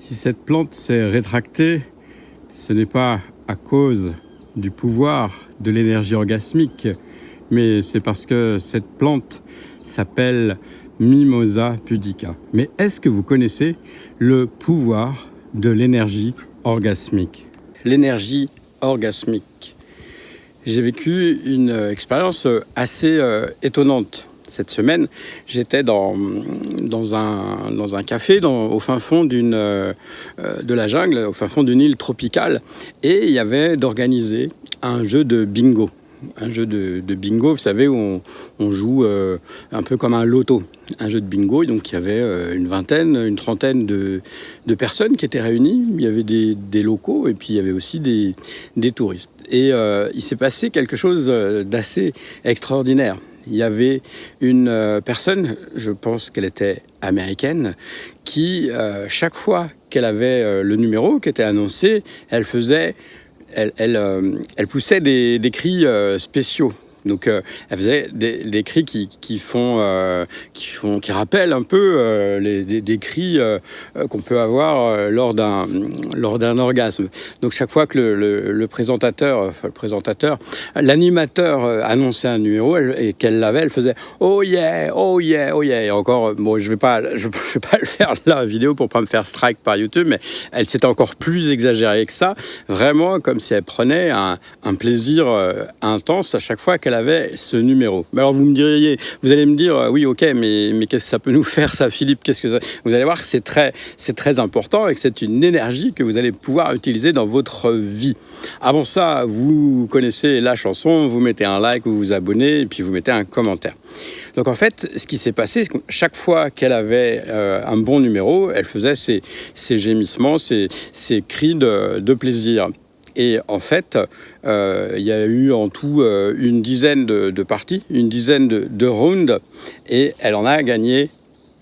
Si cette plante s'est rétractée, ce n'est pas à cause du pouvoir de l'énergie orgasmique, mais c'est parce que cette plante s'appelle Mimosa pudica. Mais est-ce que vous connaissez le pouvoir de l'énergie orgasmique? L'énergie orgasmique. J'ai vécu une expérience assez étonnante. Cette semaine, j'étais dans un café au fin fond de la jungle, au fin fond d'une île tropicale, et il y avait d'organiser un jeu de bingo. Un jeu de bingo, vous savez, où on joue un peu comme un loto. Un jeu de bingo, et donc il y avait une trentaine de personnes qui étaient réunies. Il y avait des locaux et puis il y avait aussi des touristes. Et il s'est passé quelque chose d'assez extraordinaire. Il y avait une personne, je pense qu'elle était américaine, qui, chaque fois qu'elle avait le numéro qui était annoncé, elle poussait des cris spéciaux. Donc, elle faisait des cris qui rappellent un peu des cris qu'on peut avoir lors d'un orgasme. Donc, chaque fois que l'animateur annonçait un numéro et qu'elle l'avait, elle faisait oh yeah, oh yeah, oh yeah. Et encore, bon, je vais pas le faire la vidéo pour pas me faire strike par YouTube, mais elle s'était encore plus exagérée que ça, vraiment comme si elle prenait un plaisir intense à chaque fois qu'elle avait ce numéro. Mais alors vous allez me dire oui, ok, mais qu'est-ce que ça peut nous faire ça, Philippe? Vous allez voir que c'est très important et que c'est une énergie que vous allez pouvoir utiliser dans votre vie. Avant ça, vous connaissez la chanson, vous mettez un like, vous vous abonnez et puis vous mettez un commentaire. Donc en fait, ce qui s'est passé, c'est que chaque fois qu'elle avait un bon numéro, elle faisait ses gémissements, ses cris de plaisir. Et en fait, il y a eu en tout une dizaine de parties, une dizaine de rounds, et elle en a gagné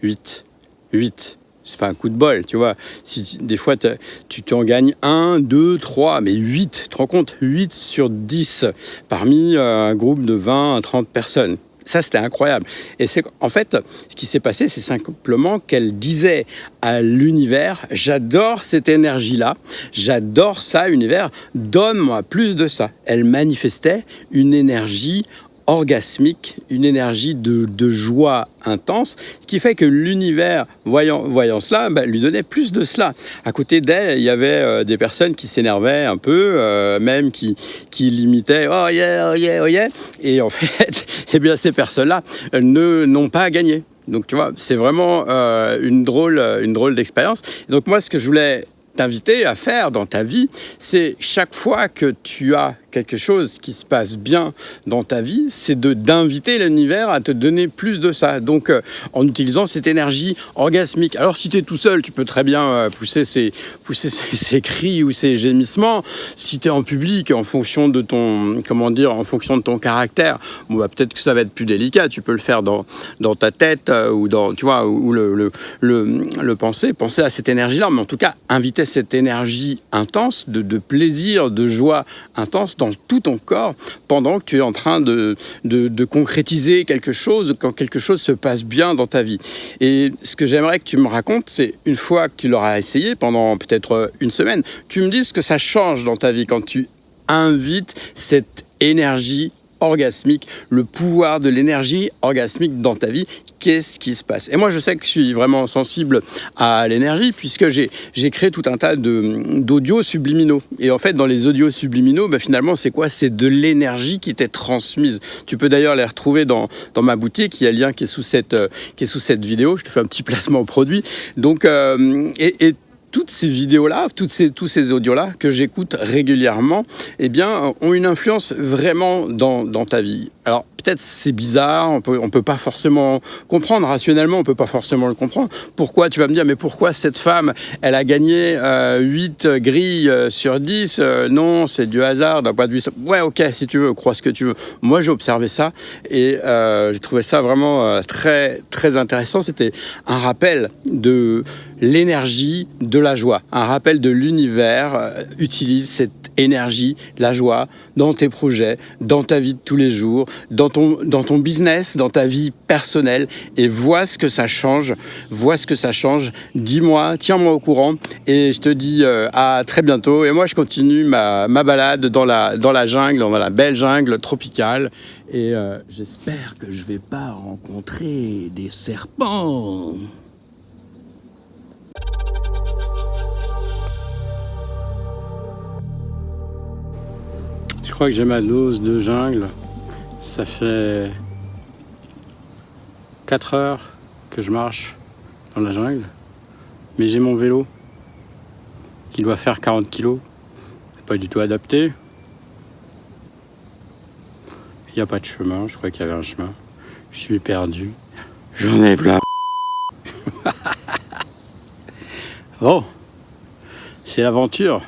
8. 8. C'est pas un coup de bol, tu vois. Si des fois, tu en gagnes 1, 2, 3, mais 8. Tu te rends compte? 8 sur 10 parmi un groupe de 20 à 30 personnes. Ça, c'était incroyable. Et en fait, ce qui s'est passé, c'est simplement qu'elle disait à l'univers, j'adore cette énergie-là, j'adore ça, univers, donne-moi plus de ça. Elle manifestait une énergie orgasmique, une énergie de joie intense, ce qui fait que l'univers, voyant cela, lui donnait plus de cela. À côté d'elle, il y avait des personnes qui s'énervaient un peu, même qui limitaient « oh yeah, oh yeah, oh yeah ». Et en fait, eh bien, ces personnes-là n'ont pas gagné. Donc, tu vois, c'est vraiment une drôle d'expérience. Et donc, moi, ce que je voulais t'inviter à faire dans ta vie, c'est chaque fois que tu as quelque chose qui se passe bien dans ta vie, c'est d'inviter l'univers à te donner plus de ça. Donc, en utilisant cette énergie orgasmique. Alors, si tu es tout seul, tu peux très bien pousser ces cris ou ces gémissements. Si tu es en public, en fonction de ton caractère, bon, peut-être que ça va être plus délicat. Tu peux le faire dans ta tête ou le penser à cette énergie-là. Mais en tout cas, inviter cette énergie intense, de plaisir, de joie intense dans tout ton corps pendant que tu es en train de concrétiser quelque chose, quand quelque chose se passe bien dans ta vie. Et ce que j'aimerais que tu me racontes, c'est une fois que tu l'auras essayé pendant peut-être une semaine, tu me dises ce que ça change dans ta vie quand tu invites cette énergie orgasmique, le pouvoir de l'énergie orgasmique dans ta vie. Qu'est-ce qui se passe? Et moi, je sais que je suis vraiment sensible à l'énergie puisque j'ai créé tout un tas d'audios subliminaux. Et en fait, dans les audios subliminaux, finalement, c'est quoi? C'est de l'énergie qui t'est transmise. Tu peux d'ailleurs les retrouver dans ma boutique. Il y a le lien qui est sous cette vidéo. Je te fais un petit placement produit. Donc, et toutes ces vidéos-là, tous ces audios-là que j'écoute régulièrement, eh bien, ont une influence vraiment dans ta vie. Alors, peut-être c'est bizarre, on peut pas forcément comprendre, rationnellement, on peut pas forcément le comprendre. Pourquoi, tu vas me dire, mais pourquoi cette femme, elle a gagné 8 grilles sur 10 Non, c'est du hasard, d'un point de vue... Ouais, ok, si tu veux, crois ce que tu veux. Moi, j'ai observé ça et j'ai trouvé ça vraiment très, très intéressant. C'était un rappel de l'énergie de la joie, un rappel de l'univers. Utilise cette énergie, la joie, dans tes projets, dans ta vie de tous les jours, dans dans ton business, dans ta vie personnelle, et vois ce que ça change. Dis-moi, tiens-moi au courant, et je te dis à très bientôt. Et moi, je continue ma balade dans la jungle, dans la belle jungle tropicale. Et j'espère que je vais pas rencontrer des serpents. Je crois que j'ai ma dose de jungle. Ça fait 4 heures que je marche dans la jungle. Mais j'ai mon vélo qui doit faire 40 kilos. C'est pas du tout adapté. Il n'y a pas de chemin. Je crois qu'il y avait un chemin. Je suis perdu. J'en ai plein. Bon, c'est l'aventure.